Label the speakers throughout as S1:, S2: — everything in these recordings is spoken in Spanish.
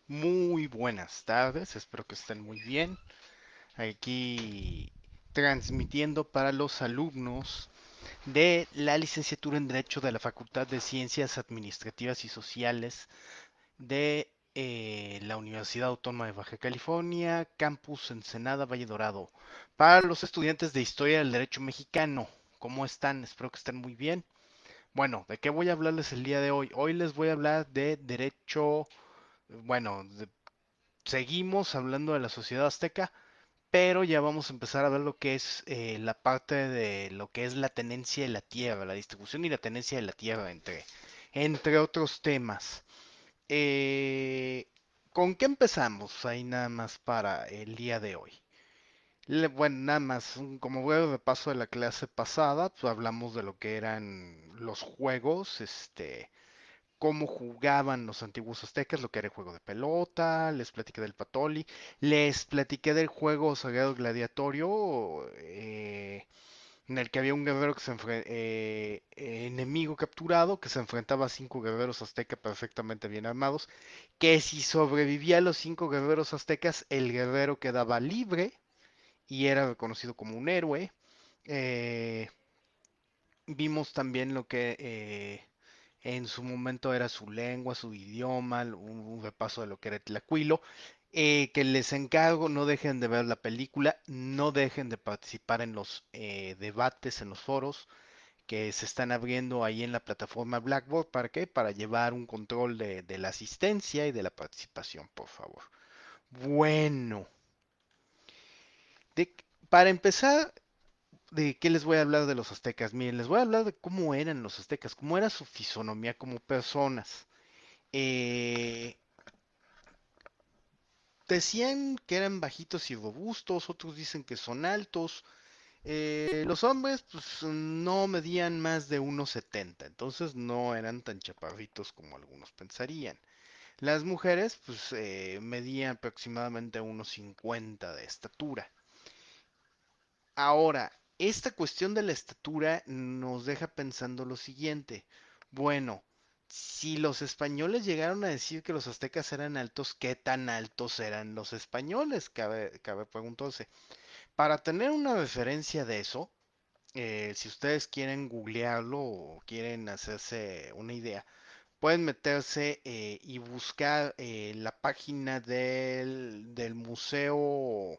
S1: Muy buenas tardes, espero que estén muy bien. Aquí transmitiendo para los alumnos de la licenciatura en Derecho de la Facultad de Ciencias Administrativas y Sociales de la Universidad Autónoma de Baja California, Campus Ensenada, Valle Dorado. Para los estudiantes de Historia del Derecho Mexicano, ¿cómo están? Espero que estén muy bien. Bueno, ¿de qué voy a hablarles el día de hoy? Hoy les voy a hablar de derecho, bueno, seguimos hablando de la sociedad azteca, pero ya vamos a empezar a ver lo que es la parte de lo que es la tenencia de la tierra, la distribución y la tenencia de la tierra, entre otros temas. Eh, ¿Con qué empezamos? Ahí nada más para el día de hoy. Bueno, nada más, como breve repaso de la clase pasada, pues hablamos de lo que eran los juegos, cómo jugaban los antiguos aztecas, lo que era el juego de pelota, les platiqué del patoli, les platiqué del juego sagrado gladiatorio, en el que había un guerrero que enemigo capturado, que se enfrentaba a 5 guerreros aztecas perfectamente bien armados, que si sobrevivía a los 5 guerreros aztecas, el guerrero quedaba libre y era reconocido como un héroe. Eh, Vimos también lo que en su momento era su lengua, su idioma, un repaso de lo que era Tlacuilo. Que les encargo, no dejen de ver la película, no dejen de participar en los debates, en los foros que se están abriendo ahí en la plataforma Blackboard. ¿Para qué? Para llevar un control de la asistencia y de la participación, por favor. Bueno, de- para empezar, ¿de qué les voy a hablar de los aztecas? Miren, les voy a hablar de cómo eran los aztecas, cómo era su fisonomía como personas. Eh, Decían que eran bajitos y robustos, otros dicen que son altos. Los hombres pues no medían más de 1,70, entonces no eran tan chaparritos como algunos pensarían. Las mujeres pues medían aproximadamente 1,50 de estatura. Ahora, esta cuestión de la estatura nos deja pensando lo siguiente. Bueno, si los españoles llegaron a decir que los aztecas eran altos, ¿qué tan altos eran los españoles? Cabe preguntarse. Para tener una referencia de eso, si ustedes quieren googlearlo o quieren hacerse una idea, pueden meterse y buscar la página del Museo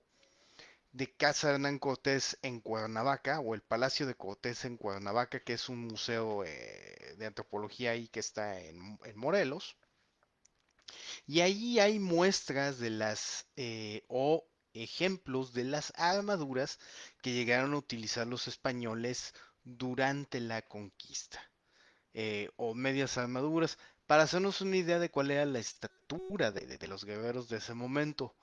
S1: de Casa Hernán Cortés en Cuernavaca, o el Palacio de Cortés en Cuernavaca, que es un museo de antropología ahí que está en Morelos. Y ahí hay muestras de o ejemplos de las armaduras que llegaron a utilizar los españoles durante la conquista, o medias armaduras, para hacernos una idea de cuál era la estatura de los guerreros de ese momento.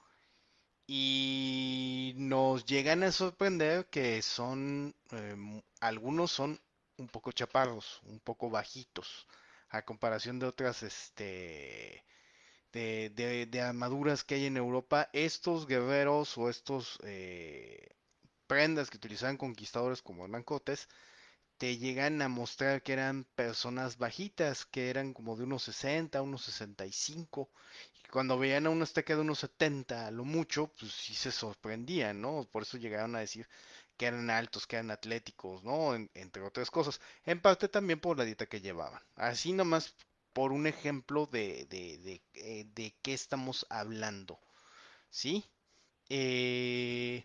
S1: Y nos llegan a sorprender que algunos son un poco chaparros, un poco bajitos, a comparación de otras, de armaduras que hay en Europa. Estos guerreros o estos prendas que utilizaban conquistadores como Hernán Cortés te llegan a mostrar que eran personas bajitas, que eran como de unos 60, unos 65. Y cuando veían a un azteca de unos 70, a lo mucho, pues sí se sorprendían, ¿no? Por eso llegaron a decir que eran altos, que eran atléticos, ¿no? Entre otras cosas. En parte también por la dieta que llevaban. Así nomás por un ejemplo de qué estamos hablando, ¿sí? Eh,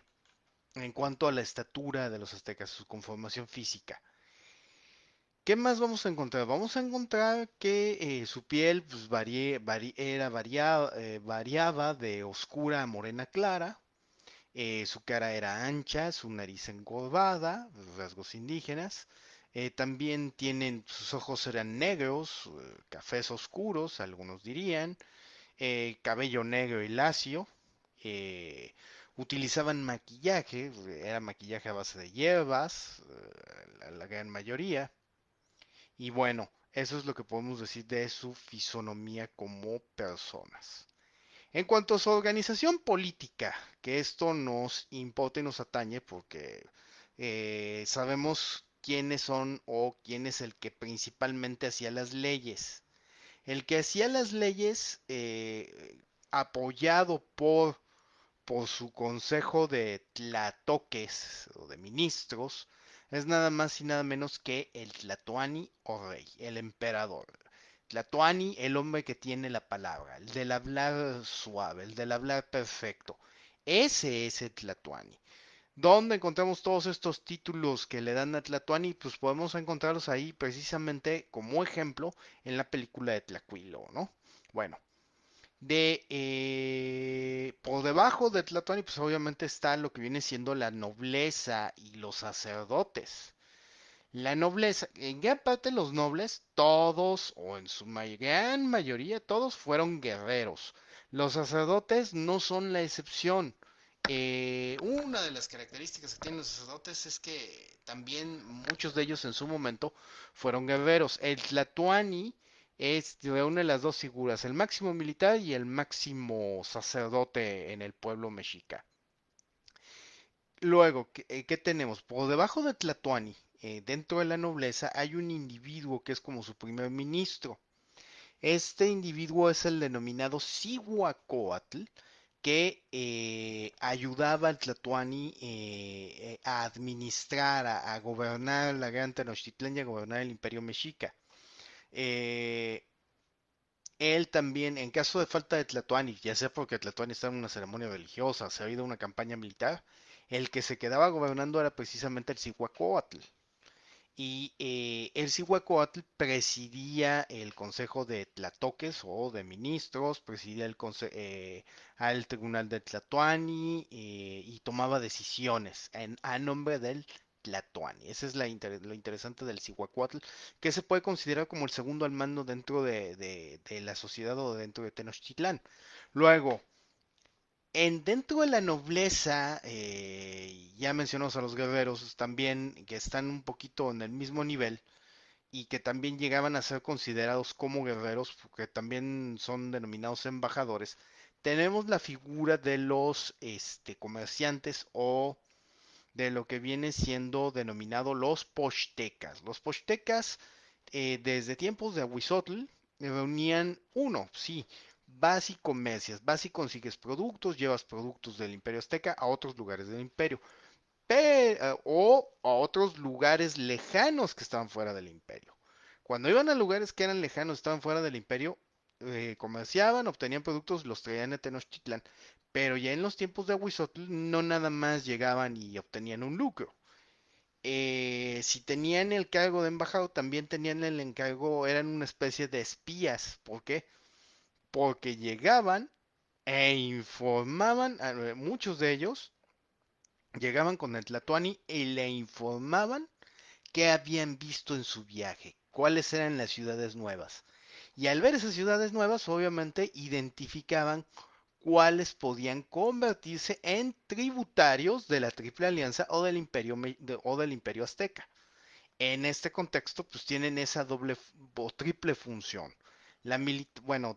S1: en cuanto a la estatura de los aztecas, su conformación física. ¿Qué más vamos a encontrar? Vamos a encontrar que su piel pues, variaba de oscura a morena clara, su cara era ancha, su nariz encorvada, rasgos indígenas. También sus ojos eran negros, cafés oscuros, algunos dirían, cabello negro y lacio. eh, Utilizaban maquillaje, era maquillaje a base de hierbas, la gran mayoría. Y bueno, eso es lo que podemos decir de su fisonomía como personas. En cuanto a su organización política, que esto nos importa y nos atañe porque sabemos quiénes son o quién es el que principalmente hacía las leyes. El que hacía las leyes apoyado por su consejo de tlatoques o de ministros, es nada más y nada menos que el Tlatoani o rey, el emperador. Tlatoani, el hombre que tiene la palabra, el del hablar suave, el del hablar perfecto. Ese es el Tlatoani. ¿Dónde encontramos todos estos títulos que le dan a Tlatoani? Pues podemos encontrarlos ahí precisamente como ejemplo en la película de Tlacuilo, ¿no? Bueno, por debajo de Tlatoani, pues obviamente está lo que viene siendo la nobleza y los sacerdotes. La nobleza, en gran parte los nobles, todos, o en su gran mayoría, todos fueron guerreros. Los sacerdotes no son la excepción. Una de las características que tienen los sacerdotes es que también muchos de ellos en su momento fueron guerreros. El Tlatoani reúne las dos figuras, el máximo militar y el máximo sacerdote en el pueblo mexica. Luego, ¿qué tenemos? Por debajo de Tlatoani, dentro de la nobleza, hay un individuo que es como su primer ministro. Este individuo es el denominado Cihuacóatl, que ayudaba al Tlatoani a administrar, a gobernar la Gran Tenochtitlan y a gobernar el Imperio Mexica. Eh, Él también, en caso de falta de Tlatoani, ya sea porque Tlatoani estaba en una ceremonia religiosa, se ha ido a una campaña militar, el que se quedaba gobernando era precisamente el Cihuacóatl. Y el Cihuacóatl presidía el Consejo de Tlatoques o de Ministros, presidía al Tribunal de Tlatoani y tomaba decisiones a nombre del Tlatoani. Ese es lo interesante del Cihuacóatl, que se puede considerar como el segundo al mando dentro de la sociedad o dentro de Tenochtitlán. Luego, dentro de la nobleza, ya mencionamos a los guerreros también, que están un poquito en el mismo nivel y que también llegaban a ser considerados como guerreros, porque también son denominados embajadores. Tenemos la figura de los comerciantes o de lo que viene siendo denominado los pochtecas. Los pochtecas, desde tiempos de Ahuizotl, reunían uno, sí, vas y comercias, vas y consigues productos, llevas productos del Imperio Azteca a otros lugares del Imperio, o a otros lugares lejanos que estaban fuera del Imperio. Cuando iban a lugares que eran lejanos, estaban fuera del Imperio, comerciaban, obtenían productos, los traían a Tenochtitlan. Pero ya en los tiempos de Ahuizotl no nada más llegaban y obtenían un lucro. Si tenían el cargo de embajador, también tenían el encargo, eran una especie de espías. ¿Por qué? Porque llegaban e informaban, muchos de ellos llegaban con el Tlatoani y le informaban qué habían visto en su viaje, cuáles eran las ciudades nuevas. Y al ver esas ciudades nuevas, obviamente identificaban cuáles podían convertirse en tributarios de la Triple Alianza o del Imperio Azteca. En este contexto, pues tienen esa doble o triple función. La militar,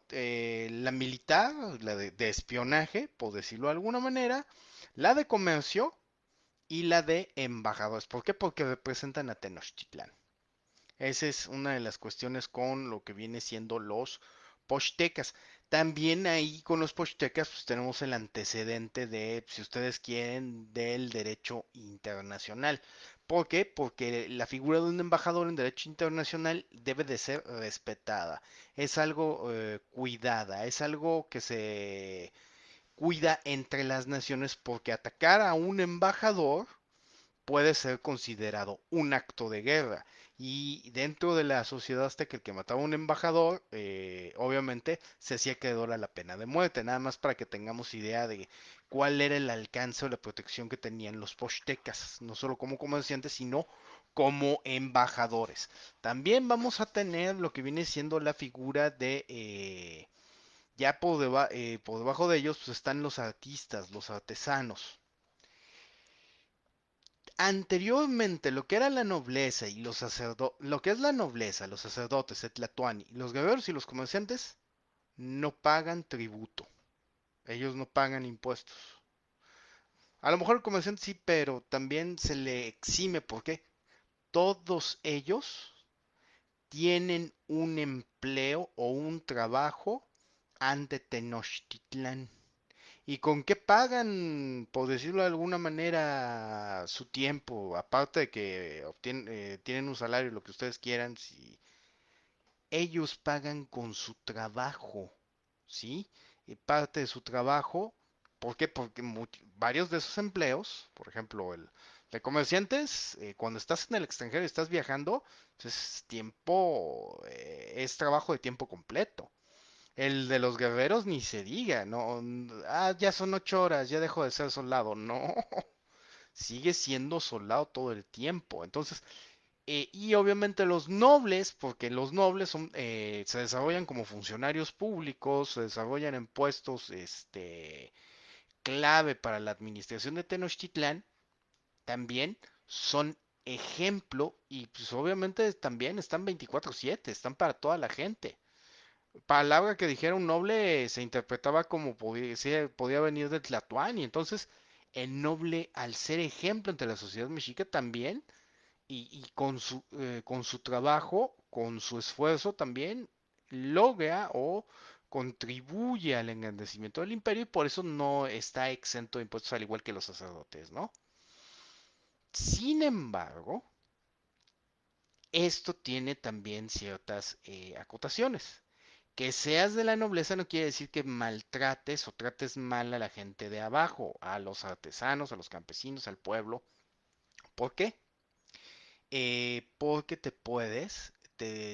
S1: la de espionaje, por decirlo de alguna manera, la de comercio y la de embajadores. ¿Por qué? Porque representan a Tenochtitlán. Esa es una de las cuestiones con lo que viene siendo los pochtecas. También ahí con los pochtecas pues tenemos el antecedente de, si ustedes quieren, del derecho internacional. ¿Por qué? Porque la figura de un embajador en derecho internacional debe de ser respetada. Es algo cuidada, es algo que se cuida entre las naciones porque atacar a un embajador puede ser considerado un acto de guerra. Y dentro de la sociedad azteca, el que mataba a un embajador, obviamente se hacía acreedor a la pena de muerte. Nada más para que tengamos idea de cuál era el alcance o la protección que tenían los pochtecas, no solo como comerciantes, sino como embajadores. También vamos a tener lo que viene siendo la figura de ya por debajo de ellos pues están los artistas, los artesanos. Anteriormente, lo que era la nobleza y los sacerdotes, lo que es la nobleza, los sacerdotes, el tlatoani, los guerreros y los comerciantes no pagan tributo. Ellos no pagan impuestos. A lo mejor el comerciante sí, pero también se le exime porque todos ellos tienen un empleo o un trabajo ante Tenochtitlán. ¿Y con qué pagan, por decirlo de alguna manera, su tiempo? Aparte de que tienen un salario, lo que ustedes quieran, si ellos pagan con su trabajo, ¿sí? Y parte de su trabajo, ¿por qué? Porque varios de esos empleos, por ejemplo, el de comerciantes, cuando estás en el extranjero y estás viajando, pues es tiempo, es trabajo de tiempo completo. El de los guerreros ni se diga, no, ya son 8 horas, ya dejo de ser soldado. No, sigue siendo soldado todo el tiempo. Entonces, y obviamente los nobles, porque los nobles se desarrollan como funcionarios públicos, se desarrollan en puestos clave para la administración de Tenochtitlán, también son ejemplo y pues obviamente también están 24/7, están para toda la gente. Palabra que dijera un noble se interpretaba como podía venir de Tlatoani. Entonces, el noble, al ser ejemplo entre la sociedad mexica también, y con su trabajo, con su esfuerzo también, logra o contribuye al engrandecimiento del imperio y por eso no está exento de impuestos al igual que los sacerdotes, ¿no? Sin embargo, esto tiene también ciertas acotaciones. Que seas de la nobleza no quiere decir que maltrates o trates mal a la gente de abajo, a los artesanos, a los campesinos, al pueblo. ¿Por qué? Porque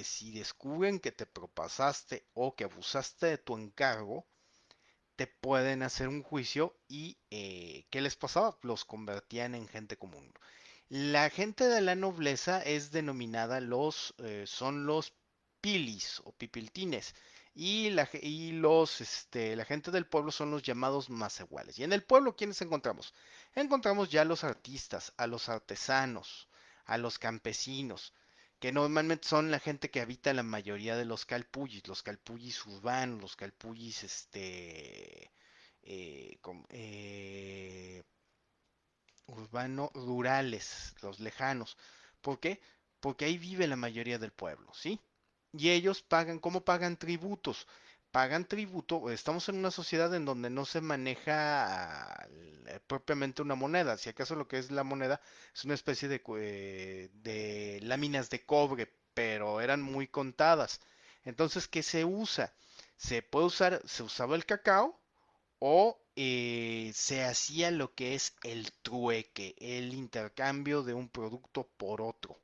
S1: si descubren que te propasaste o que abusaste de tu encargo, te pueden hacer un juicio y ¿qué les pasaba? Los convertían en gente común. La gente de la nobleza es denominada son los pilis o pipiltines. La gente del pueblo son los llamados masehuales. Y en el pueblo, ¿quiénes encontramos? Encontramos ya a los artistas, a los artesanos, a los campesinos, que normalmente son la gente que habita la mayoría de los calpullis urbanos, los calpullis, urbano rurales, los lejanos. ¿Por qué? Porque ahí vive la mayoría del pueblo, ¿sí? Y ellos pagan, ¿cómo pagan tributos? Pagan tributo, estamos en una sociedad en donde no se maneja propiamente una moneda, si acaso lo que es la moneda es una especie de láminas de cobre, pero eran muy contadas. Entonces, ¿qué se usa? Se usaba el cacao, o se hacía lo que es el trueque, el intercambio de un producto por otro.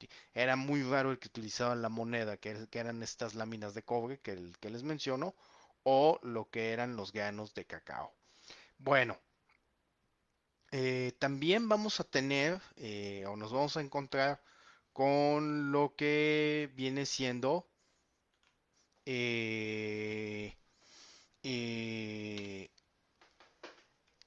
S1: ¿Sí? Era muy raro el que utilizaban la moneda, que eran estas láminas de cobre que les menciono, o lo que eran los granos de cacao. Bueno, también vamos a tener, o nos vamos a encontrar con lo que viene siendo eh, eh,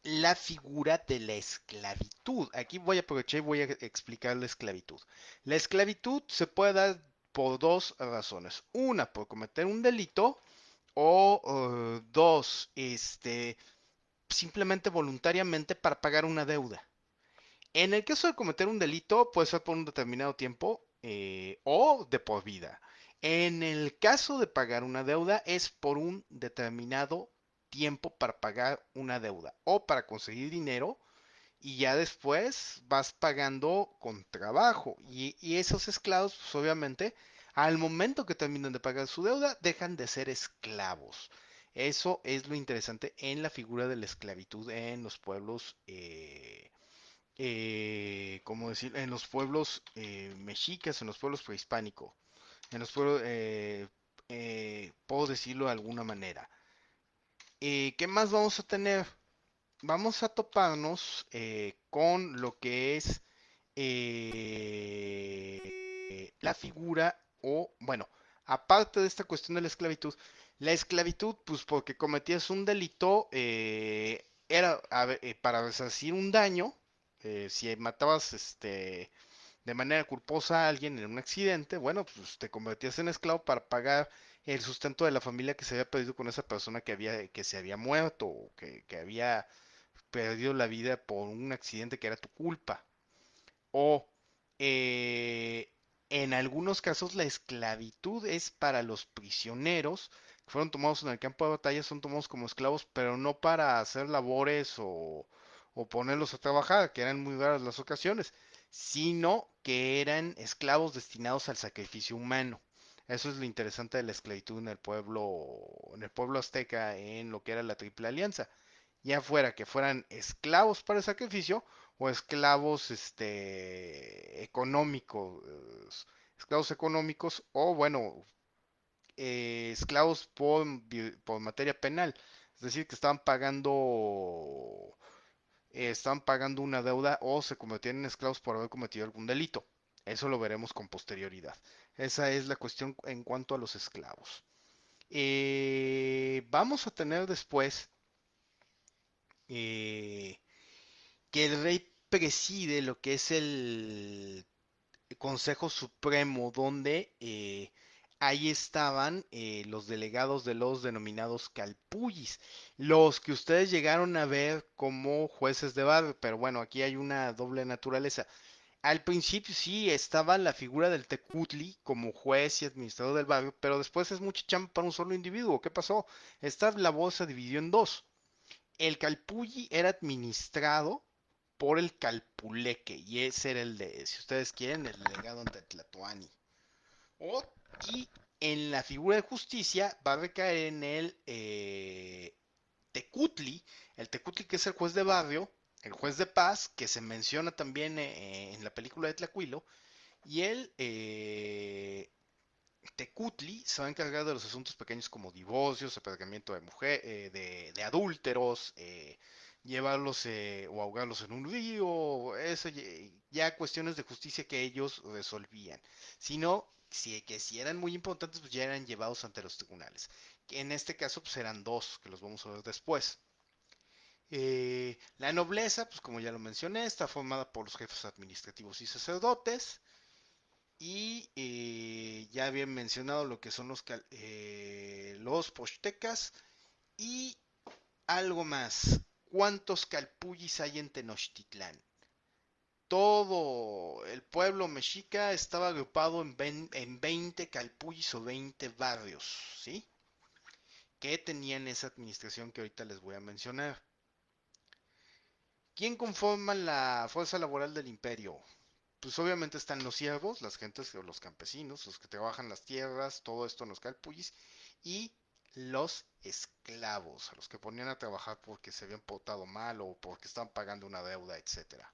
S1: la figura de la esclavitud. Aquí voy a aprovechar y voy a explicar la esclavitud. La esclavitud se puede dar por dos razones. Una, por cometer un delito o dos, simplemente voluntariamente para pagar una deuda. En el caso de cometer un delito, puede ser por un determinado tiempo o de por vida. En el caso de pagar una deuda, es por un determinado tiempo para pagar una deuda o para conseguir dinero y ya después vas pagando con trabajo. Y esos esclavos, pues obviamente, al momento que terminan de pagar su deuda, dejan de ser esclavos. Eso es lo interesante en la figura de la esclavitud en los pueblos ¿cómo decir? En los pueblos mexicas, en los pueblos prehispánicos, en los pueblos, puedo decirlo de alguna manera. ¿Qué más vamos a tener? Vamos a toparnos con lo que es la figura o, bueno, aparte de esta cuestión de la esclavitud, pues porque cometías un delito, era para resarcir un daño, si matabas de manera culposa a alguien en un accidente, bueno, pues te convertías en esclavo para pagar el sustento de la familia que se había perdido con esa persona que se había muerto o que había perdido la vida por un accidente que era tu culpa. O en algunos casos la esclavitud es para los prisioneros fueron tomados en el campo de batalla son tomados como esclavos, pero no para hacer labores o ponerlos a trabajar, que eran muy raras las ocasiones, sino que eran esclavos destinados al sacrificio humano. Eso es lo interesante de la esclavitud en el pueblo azteca, en lo que era la Triple Alianza. Ya fuera que fueran esclavos para el sacrificio o esclavos económicos, esclavos económicos o bueno, esclavos por materia penal. Es decir, que estaban pagando una deuda o se convertían en esclavos por haber cometido algún delito. Eso lo veremos con posterioridad. Esa es la cuestión en cuanto a los esclavos. Vamos a tener después eh, que el rey preside lo que es el Consejo Supremo, donde ahí estaban los delegados de los denominados calpullis, los que ustedes llegaron a ver como jueces de barrio, pero bueno, aquí hay una doble naturaleza. Al principio sí estaba la figura del tecutli como juez y administrador del barrio, pero después es mucha chamba para un solo individuo. ¿Qué pasó? Esta labor se dividió en dos. El calpulli era administrado por el calpuleque y ese era el de, si ustedes quieren, el legado ante Tlatoani. O, y en la figura de justicia va a recaer en el tecutli, el tecutli que es el juez de barrio, el juez de paz, que se menciona también en la película de Tlacuilo, y el Tecutli se va a encargar de los asuntos pequeños como divorcios, aparcamiento de mujer, de adúlteros, llevarlos o ahogarlos en un río, eso ya cuestiones de justicia que ellos resolvían. Sino que si eran muy importantes, pues ya eran llevados ante los tribunales. En este caso, pues eran dos, que los vamos a ver después. La nobleza, pues como ya lo mencioné, está formada por los jefes administrativos y sacerdotes. Y ya habían mencionado lo que son los pochtecas y algo más. ¿Cuántos calpullis hay en Tenochtitlán? Todo el pueblo mexica estaba agrupado en 20 calpullis o 20 barrios, ¿sí? Que tenían esa administración que ahorita les voy a mencionar. ¿Quién conforma la fuerza laboral del imperio? Pues obviamente están los siervos, las gentes o los campesinos, los que trabajan las tierras, todo esto en los calpullis, y los esclavos, a los que ponían a trabajar porque se habían portado mal o porque estaban pagando una deuda, etcétera.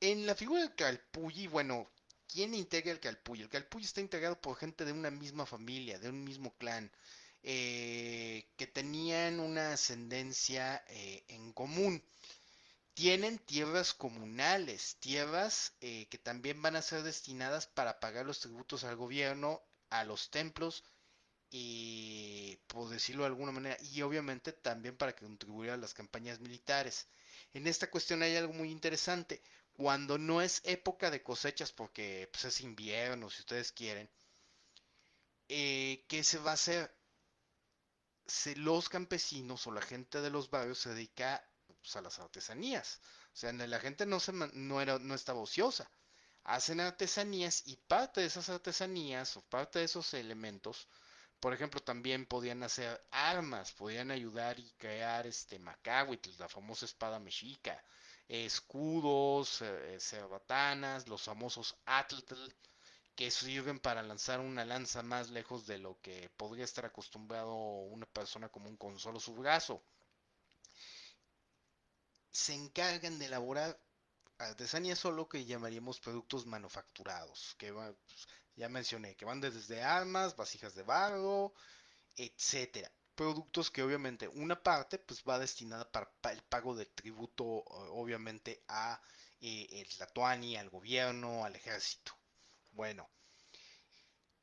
S1: En la figura del calpulli, bueno, ¿quién integra el calpulli? El calpulli está integrado por gente de una misma familia, de un mismo clan, que tenían una ascendencia en común. Tienen tierras comunales, tierras que también van a ser destinadas para pagar los tributos al gobierno, a los templos, por decirlo de alguna manera, y obviamente también para contribuir a las campañas militares. En esta cuestión hay algo muy interesante. Cuando no es época de cosechas, porque pues, es invierno, si ustedes quieren, ¿qué se va a hacer? Los campesinos o la gente de los barrios se dedica pues, a las artesanías. O sea, la gente no estaba ociosa. Hacen artesanías y parte de esas artesanías o parte de esos elementos, por ejemplo, también podían hacer armas, podían ayudar y crear macahuitl, la famosa espada mexica, escudos, cerbatanas, los famosos atl, que sirven para lanzar una lanza más lejos de lo que podría estar acostumbrado una persona común con solo su brazo. Se encargan de elaborar artesanía solo que llamaríamos productos manufacturados, pues, ya mencioné, que van desde armas, vasijas de barro, etcétera. Productos que obviamente una parte pues va destinada para el pago del tributo, obviamente a el Tlatoani, al gobierno, al ejército. Bueno,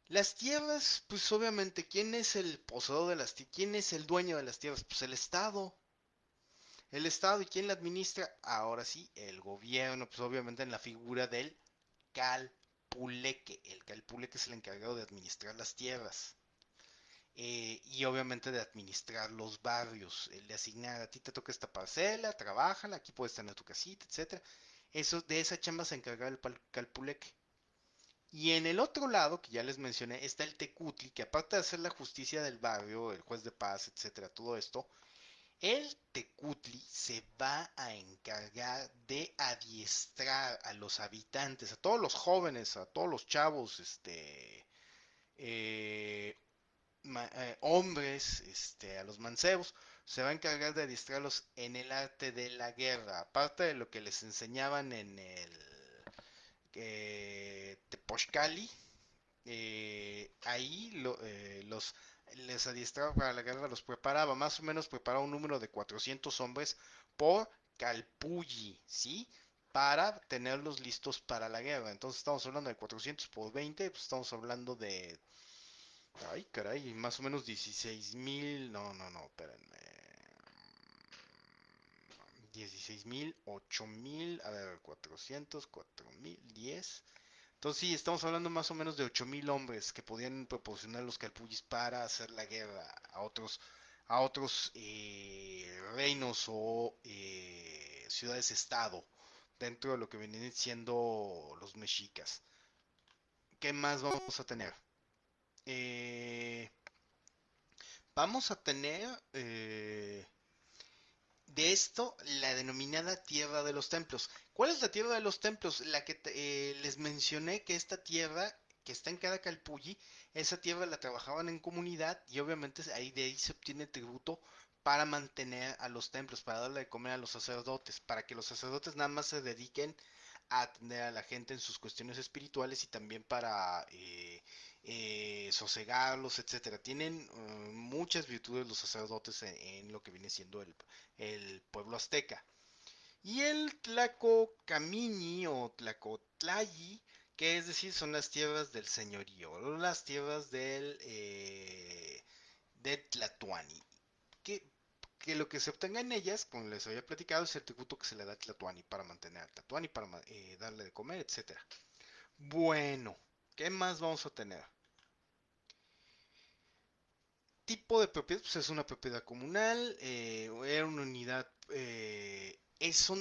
S1: las tierras, pues obviamente, ¿quién es el poseedor de las tierras? ¿Quién es el dueño de las tierras? Pues el Estado. El Estado, ¿y quién la administra? Ahora sí, el gobierno, pues obviamente en la figura del calpuleque. El calpuleque es el encargado de administrar las tierras. Y obviamente de administrar los barrios, el de asignar a ti te toca esta parcela, trabájala, aquí puedes tener tu casita, etcétera. Eso, de esa chamba se encargaba el calpuleque. Y en el otro lado, que ya les mencioné, está el Tecutli, que aparte de hacer la justicia del barrio, el juez de paz, etcétera, todo esto, el Tecutli se va a encargar de adiestrar a los habitantes, a todos los jóvenes, a todos los chavos, eh, hombres, a los mancebos, se va a encargar de adiestrarlos en el arte de la guerra, aparte de lo que les enseñaban en el Tepochcali, ahí les adiestraba para la guerra, los preparaba, más o menos preparaba un número de 400 hombres por Calpulli, ¿sí? Para tenerlos listos para la guerra. Entonces estamos hablando de 400 por 20, pues estamos hablando de... Ay, caray, más o menos 16,000... No, no, no, espérenme. 16,000, 8,000, a ver, 400, 4,000, 10. Entonces sí, estamos hablando más o menos de 8,000 hombres que podían proporcionar los calpullis para hacer la guerra a otros reinos o ciudades-estado dentro de lo que venían siendo los mexicas. ¿Qué más vamos a tener? Eh, vamos a tener de esto la denominada Tierra de los Templos. ¿Cuál es la Tierra de los Templos? La que les mencioné que esta tierra que está en cada calpulli, esa tierra la trabajaban en comunidad y obviamente de ahí se obtiene tributo para mantener a los templos, para darle de comer a los sacerdotes, para que los sacerdotes nada más se dediquen a atender a la gente en sus cuestiones espirituales y también para sosegarlos, etcétera. Tienen muchas virtudes los sacerdotes en lo que viene siendo el pueblo azteca. Y el Tlacocamini o Tlacotlayi, que es decir, son las tierras del señorío, las tierras de Tlatuani. Que, que lo que se obtenga en ellas, como les había platicado, es el tributo que se le da a Tlatuani para mantener a Tlatuani, para darle de comer, etcétera. Bueno, ¿qué más vamos a tener? Tipo de propiedad, pues es una propiedad comunal, era una unidad,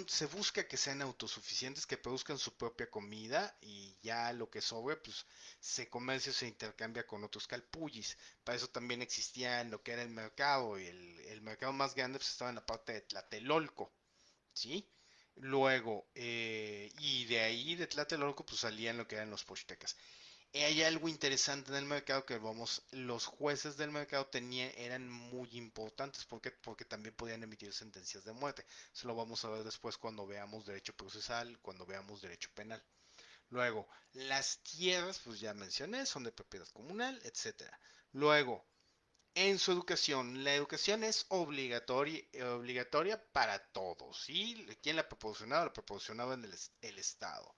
S1: se busca que sean autosuficientes, que produzcan su propia comida y ya lo que sobre, pues se comercia o se intercambia con otros calpullis. Para eso también existía lo que era el mercado y el mercado más grande pues estaba en la parte de Tlatelolco, ¿sí? Luego, y de ahí de Tlatelolco pues salían lo que eran los pochtecas. Hay algo interesante en el mercado que los jueces del mercado eran muy importantes. ¿Por qué? Porque también podían emitir sentencias de muerte. Eso lo vamos a ver después cuando veamos derecho procesal, cuando veamos derecho penal. Luego, las tierras, pues ya mencioné, son de propiedad comunal, etcétera. Luego, en su educación, la educación es obligatoria para todos, ¿sí? ¿Quién la proporcionaba? La proporcionaba el Estado.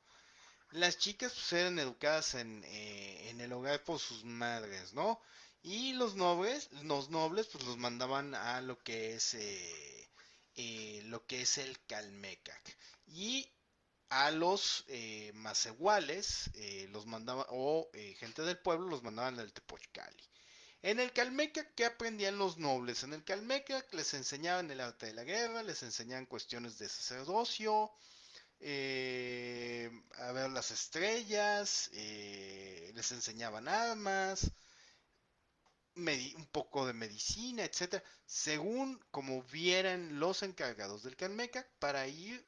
S1: Las chicas pues eran educadas en el hogar por sus madres, ¿no? Y los nobles pues los mandaban a lo que es el Calmecac. Y a los macehuales los mandaban, o gente del pueblo los mandaban al Tepochcali. En el Calmecac, ¿qué aprendían los nobles? En el Calmecac les enseñaban el arte de la guerra, les enseñaban cuestiones de sacerdocio, a ver las estrellas, les enseñaban armas, un poco de medicina, etcétera, según como vieran los encargados del Calmecac para ir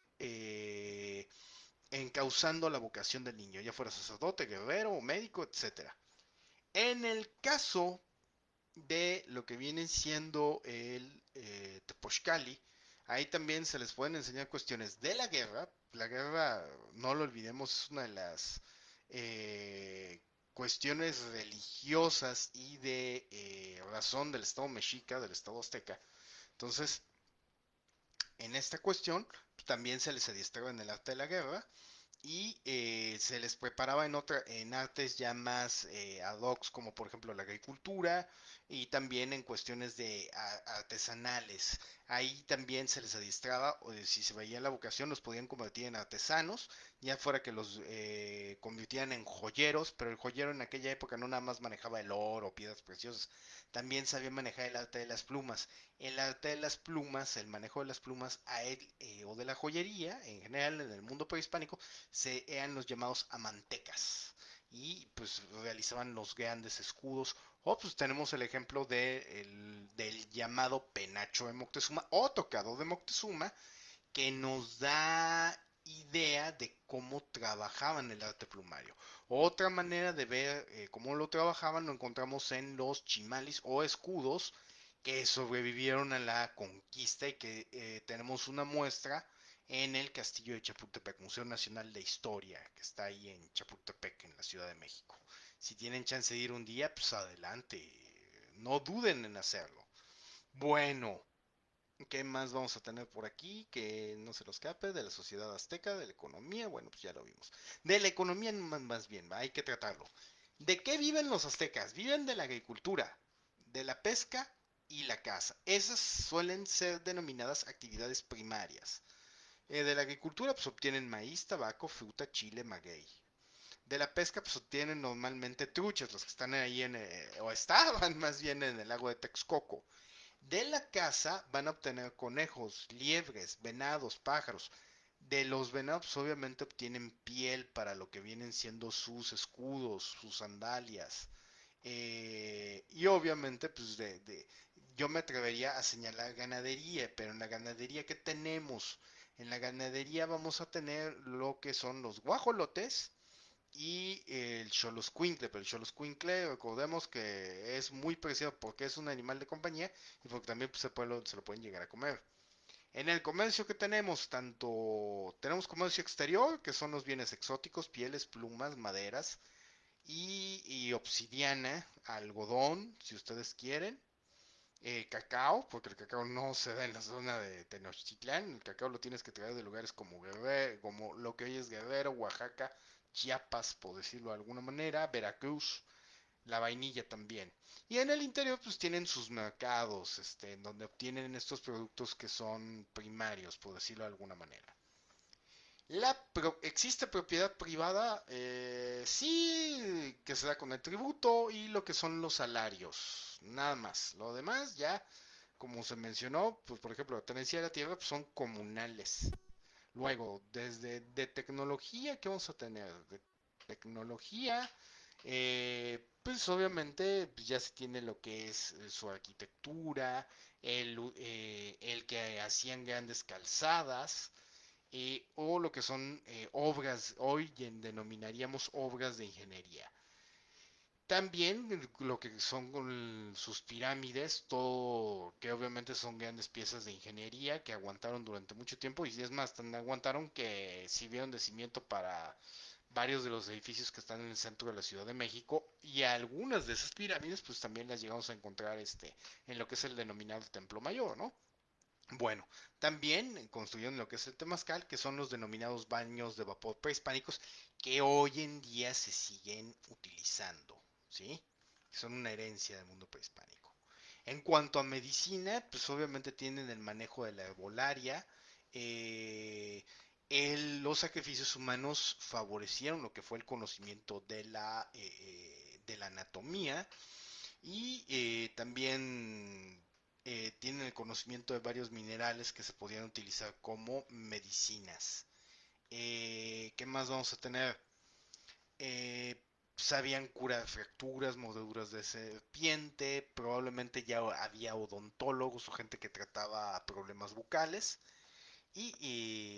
S1: encauzando la vocación del niño, ya fuera sacerdote, guerrero o médico, etcétera. En el caso de lo que viene siendo el Tepochcali, ahí también se les pueden enseñar cuestiones de la guerra. La guerra, no lo olvidemos, es una de las cuestiones religiosas y de razón del Estado mexica, del Estado azteca. Entonces, en esta cuestión, también se les adiestraba en el arte de la guerra y se les preparaba en artes ya más ad hoc, como por ejemplo la agricultura y también en cuestiones de artesanales. Ahí también se les adiestraba, o si se veía la vocación, los podían convertir en artesanos, ya fuera que los convirtieran en joyeros, pero el joyero en aquella época no nada más manejaba el oro o piedras preciosas, también sabía manejar el arte de las plumas. El arte de las plumas, el manejo de las plumas a él, o de la joyería en general en el mundo prehispánico, eran los llamados amantecas. y pues realizaban los grandes escudos. O pues tenemos el ejemplo del llamado penacho de Moctezuma o tocado de Moctezuma, que nos da idea de cómo trabajaban el arte plumario. Otra manera de ver cómo lo trabajaban lo encontramos en los chimalis o escudos que sobrevivieron a la conquista y que tenemos una muestra en el castillo de Chapultepec, Museo Nacional de Historia, que está ahí en Chapultepec, en la Ciudad de México. Si tienen chance de ir un día, pues adelante, no duden en hacerlo. Bueno, ¿qué más vamos a tener por aquí? Que no se nos escape de la sociedad azteca, de la economía, bueno, pues ya lo vimos. De la economía más bien, hay que tratarlo. ¿De qué viven los aztecas? Viven de la agricultura, de la pesca y la caza. Esas suelen ser denominadas actividades primarias. De la agricultura pues obtienen maíz, tabaco, fruta, chile, maguey. De la pesca pues obtienen normalmente truchas, los que están ahí o estaban más bien en el lago de Texcoco. De la caza van a obtener conejos, liebres, venados, pájaros. De los venados obviamente obtienen piel para lo que vienen siendo sus escudos, sus sandalias. Y obviamente yo me atrevería a señalar ganadería, pero en la ganadería que tenemos, en la ganadería vamos a tener lo que son los guajolotes, y el Xoloscuincle, pero el Xoloscuincle recordemos que es muy preciado porque es un animal de compañía y porque también pues, se lo pueden llegar a comer. En el comercio que tenemos, tenemos comercio exterior, que son los bienes exóticos, pieles, plumas, maderas y obsidiana, algodón, si ustedes quieren, cacao, porque el cacao no se da en la zona de Tenochtitlán, el cacao lo tienes que traer de lugares como Guerrero, como lo que hoy es Guerrero, Oaxaca, Chiapas, por decirlo de alguna manera, Veracruz, la vainilla también. Y en el interior pues tienen sus mercados, en donde obtienen estos productos que son primarios, por decirlo de alguna manera. ¿Existe propiedad privada? Sí, que se da con el tributo y lo que son los salarios, nada más. Lo demás ya, como se mencionó, pues por ejemplo, la tenencia de la tierra pues, son comunales. Luego, desde de tecnología, ¿qué vamos a tener? De tecnología, pues obviamente pues, ya se tiene lo que es su arquitectura, el que hacían grandes calzadas, o lo que son obras, hoy denominaríamos obras de ingeniería. También lo que son sus pirámides, todo que obviamente son grandes piezas de ingeniería que aguantaron durante mucho tiempo y es más, tan aguantaron que sirvieron de cimiento para varios de los edificios que están en el centro de la Ciudad de México y algunas de esas pirámides pues también las llegamos a encontrar en lo que es el denominado Templo Mayor, ¿no? Bueno, también construyeron lo que es el temazcal, que son los denominados baños de vapor prehispánicos que hoy en día se siguen utilizando, ¿sí? Son una herencia del mundo prehispánico. En cuanto a medicina, pues obviamente tienen el manejo de la herbolaria. eh, los sacrificios humanos favorecieron lo que fue el conocimiento de la anatomía y también tienen el conocimiento de varios minerales que se podían utilizar como medicinas. ¿Qué más vamos a tener? Eh, Sabían curar fracturas, mordeduras de serpiente, probablemente ya había odontólogos o gente que trataba problemas bucales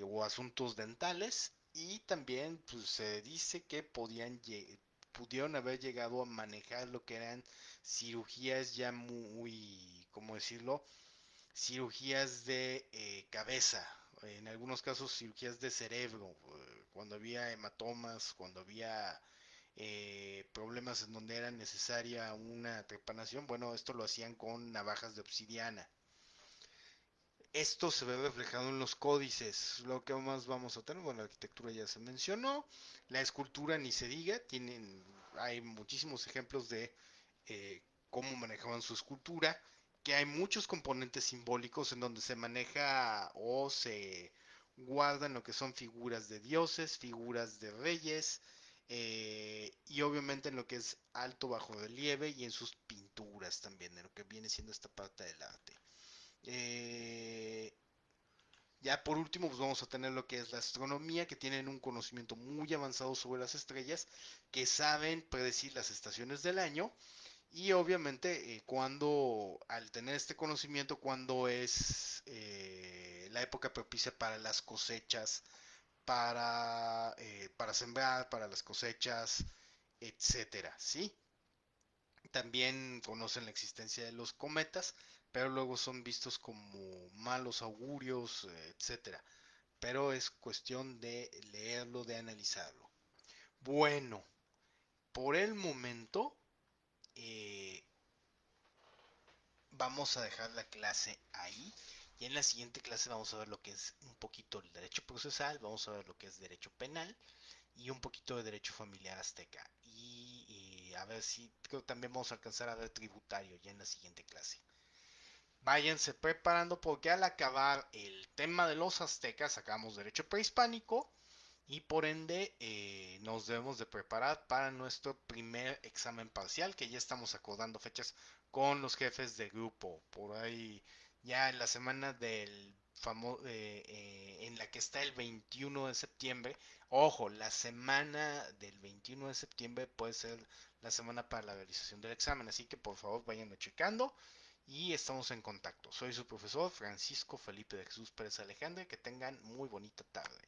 S1: o asuntos dentales y también pues, se dice que pudieron haber llegado a manejar lo que eran cirugías ya muy, ¿cómo decirlo? Cirugías de cabeza, en algunos casos cirugías de cerebro, cuando había hematomas, cuando había problemas en donde era necesaria una trepanación, bueno, esto lo hacían con navajas de obsidiana. Esto se ve reflejado en los códices. Lo que más vamos a tener, bueno, la arquitectura ya se mencionó, la escultura ni se diga, hay muchísimos ejemplos de cómo manejaban su escultura, que hay muchos componentes simbólicos en donde se maneja o se guardan lo que son figuras de dioses, figuras de reyes, y obviamente en lo que es alto bajo relieve y en sus pinturas también, en lo que viene siendo esta parte del arte. Eh, Ya por último, pues vamos a tener lo que es la astronomía, que tienen un conocimiento muy avanzado sobre las estrellas, que saben predecir las estaciones del año y obviamente cuando, al tener este conocimiento, cuando es la época propicia para las cosechas, para sembrar, para las cosechas, etcétera, ¿sí? También conocen la existencia de los cometas, pero luego son vistos como malos augurios, etcétera. Pero es cuestión de leerlo, de analizarlo. Bueno, por el momento eh, vamos a dejar la clase ahí. Y en la siguiente clase vamos a ver lo que es un poquito el derecho procesal, vamos a ver lo que es derecho penal y un poquito de derecho familiar azteca. Y a ver si creo que también vamos a alcanzar a ver tributario ya en la siguiente clase. Váyanse preparando porque al acabar el tema de los aztecas sacamos derecho prehispánico y por ende nos debemos de preparar para nuestro primer examen parcial que ya estamos acordando fechas con los jefes de grupo. Por ahí ya en la semana del en la que está el 21 de septiembre. Ojo, la semana del 21 de septiembre puede ser la semana para la realización del examen, así que por favor vayan checando y estamos en contacto. Soy su profesor Francisco Felipe de Jesús Pérez Alejandre. Que tengan muy bonita tarde.